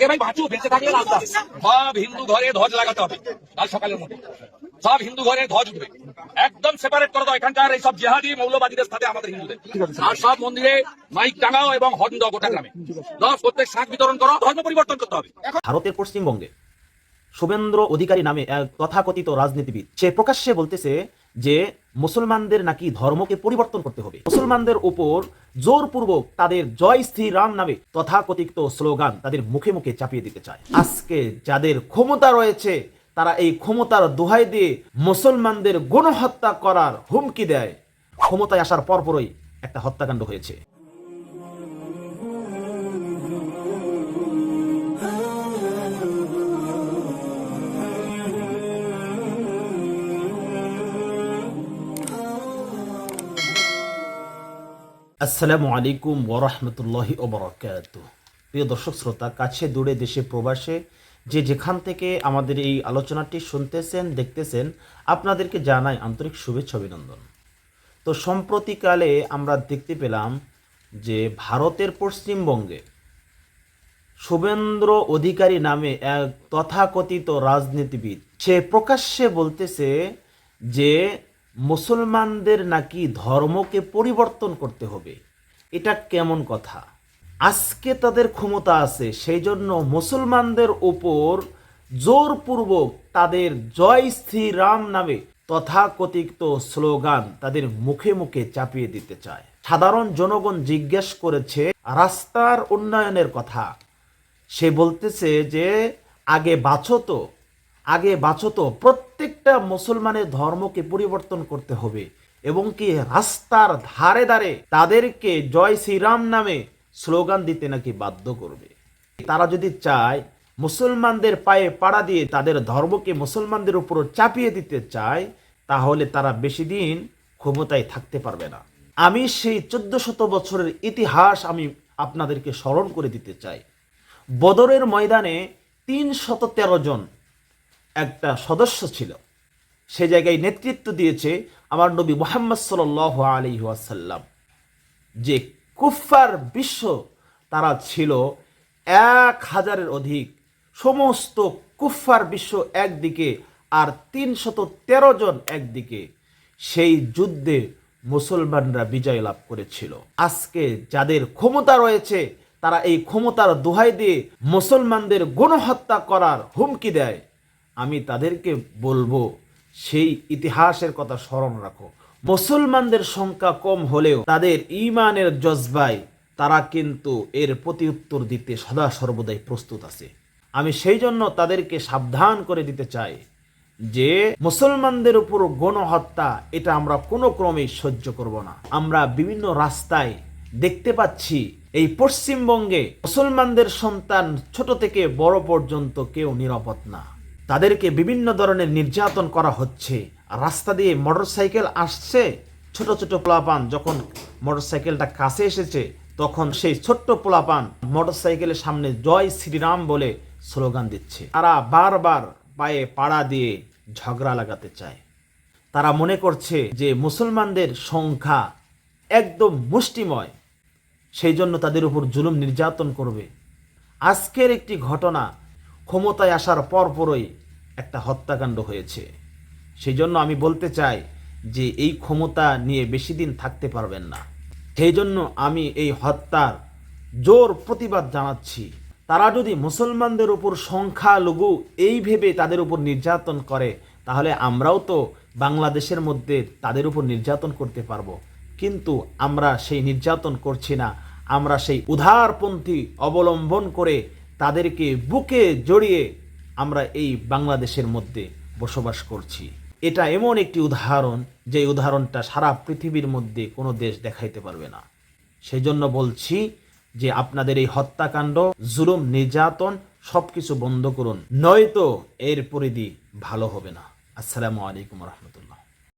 ভাই বাঁচু, বেঁচে থাকলে রাস্তা সব হিন্দু ঘরে ধ্বজ লাগাতে হবে। কাল সকালের মধ্যে সব হিন্দু ঘরে ধ্বজ উঠবে, একদম সেপারেট করে দাও এখানকার এই সব জেহাদি মৌলবাদীদের সাথে আমাদের হিন্দুদের। আর সব মন্দিরে মাইক টাঙাও এবং হর্ন দাও গোটা গ্রামে। প্রত্যেক শাঁখ বিতরণ করো, ধর্ম পরিবর্তন করতে হবে। ভারতের পশ্চিমবঙ্গে শুভেন্দ্র অধিকারী নামে এক তথাকথিত রাজনীতিবিদ সে প্রকাশ্যে বলতেছে যে মুসলমানদের নাকি ধর্মকে পরিবর্তন করতে হবে, মুসলমানদের উপর জোরপূর্বক তাদের জয় শ্রীরাম নামে তথাকথিত স্লোগান তাদের মুখে মুখে চাপিয়ে দিতে চায়। আজকে যাদের ক্ষমতা রয়েছে তারা এই ক্ষমতার দোহাই দিয়ে মুসলমানদের গণহত্যা করার হুমকি দেয়। ক্ষমতায় আসার পরপরই একটা হত্যাকাণ্ড হয়েছে। আসসালামু আলাইকুম ওয়া রাহমাতুল্লাহি ওয়া বারাকাতুহু। প্রিয় দর্শক শ্রোতা, কাছে দূরে দেশে প্রবাসে যে যেখান থেকে আমাদের এই আলোচনাটি শুনতেছেন দেখতেছেন, আপনাদেরকে জানাই আন্তরিক শুভেচ্ছা অভিনন্দন। তো সম্প্রতিকালে আমরা দেখতে পেলাম যে ভারতের পশ্চিমবঙ্গে শুভেন্দ্র অধিকারী নামে এক তথাকথিত রাজনীতিবিদ সে প্রকাশ্যে বলতেছে যে মুসলমানদের নাকি ধর্মকে পরিবর্তন করতে হবে। এটা কেমন কথা? আজকে তাদের ক্ষমতা আছে, সেই জন্য মুসলমানদের উপর জোরপূর্বক তাদের জয় শ্রীরাম নামে তথাকথিত স্লোগান তাদের মুখে মুখে চাপিয়ে দিতে চায়। সাধারণ জনগণ জিজ্ঞেস করেছে রাস্তার উন্নয়নের কথা, সে বলতেছে যে আগে বাঁচো তো প্রত্যেকটা মুসলমানের ধর্মকে পরিবর্তন করতে হবে এবং কি রাস্তার ধারে ধারে তাদেরকে জয় শ্রীরাম নামে স্লোগান দিতে নাকি বাধ্য করবে। তারা যদি চায় মুসলমানদের পায়ে পাড়া দিয়ে তাদের ধর্মকে মুসলমানদের উপর চাপিয়ে দিতে চায়, তাহলে তারা বেশি দিন ক্ষমতায় থাকতে পারবে না। আমি সেই 1400 বছরের ইতিহাস আমি আপনাদেরকে স্মরণ করে দিতে চাই। বদরের ময়দানে 313 জন একটা সদস্য ছিল, সে জায়গায় নেতৃত্ব দিয়েছে আমার নবী মুহাম্মদ সাল্লাল্লাহু আলাইহি ওয়াসাল্লাম। যে কুফফার বিশ্ব তারা ছিল 1000-এর অধিক, সমস্ত কুফফার বিশ্ব একদিকে আর 313 জন একদিকে। সেই যুদ্ধে মুসলমানরা বিজয় লাভ করেছিল। আজকে যাদের ক্ষমতা রয়েছে তারা এই ক্ষমতার দোহাই দিয়ে মুসলমানদের গণহত্যা করার হুমকি দেয়। আমি তাদেরকে বলবো সেই ইতিহাসের কথা স্মরণ রাখো। মুসলমানদের সংখ্যা কম হলেও তাদের ঈমানের জজবায় তারা কিন্তু এর প্রতি উত্তর দিতে সদা সর্বদাই প্রস্তুত আছে। আমি সেই জন্য তাদেরকে সাবধান করে দিতে চাই যে মুসলমানদের উপর গণহত্যা এটা আমরা কোনো ক্রমেই সহ্য করব না। আমরা বিভিন্ন রাস্তায় দেখতে পাচ্ছি এই পশ্চিমবঙ্গে মুসলমানদের সন্তান ছোট থেকে বড় পর্যন্ত কেউ নিরাপদ না, তাদেরকে বিভিন্ন ধরনের নির্যাতন করা হচ্ছে। রাস্তা দিয়ে মোটরসাইকেল আসছে, ছোট ছোট পোলাপান যখন মোটরসাইকেলটা কাছে এসেছে তখন সেই ছোট্ট পোলাপান মোটরসাইকেলের সামনে জয় শ্রীরাম বলে স্লোগান দিচ্ছে। তারা বারবার পায়ে পাড়া দিয়ে ঝগড়া লাগাতে চায়। তারা মনে করছে যে মুসলমানদের সংখ্যা একদম মুষ্টিময়, সেই জন্য তাদের উপর জুলুম নির্যাতন করবে। আজকের একটি ঘটনা, ক্ষমতায় আসার পরপরই একটা হত্যাকাণ্ড হয়েছে। সেই জন্য আমি বলতে চাই যে এই ক্ষমতা নিয়ে বেশি দিন থাকতে পারবেন না। সেই জন্য আমি এই হত্যার জোর প্রতিবাদ জানাচ্ছি। তারা যদি মুসলমানদের উপর সংখ্যালঘু এই ভেবে তাদের উপর নির্যাতন করে, তাহলে আমরাও তো বাংলাদেশের মধ্যে তাদের উপর নির্যাতন করতে পারবো। কিন্তু আমরা সেই নির্যাতন করছি না, আমরা সেই উদারপন্থী অবলম্বন করে তাদেরকে বুকে জড়িয়ে আমরা এই বাংলাদেশের মধ্যে বসবাস করছি। এটা এমন একটি উদাহরণ যে উদাহরণটা সারা পৃথিবীর মধ্যে কোনো দেশ দেখাইতে পারবে না। সেই জন্য বলছি যে আপনাদের এই হত্যাকাণ্ড, জুলুম, নির্যাতন সবকিছু বন্ধ করুন, নয়তো এর পরিধি ভালো হবে না। আসসালামু আলাইকুম রহমতুল্লাহ।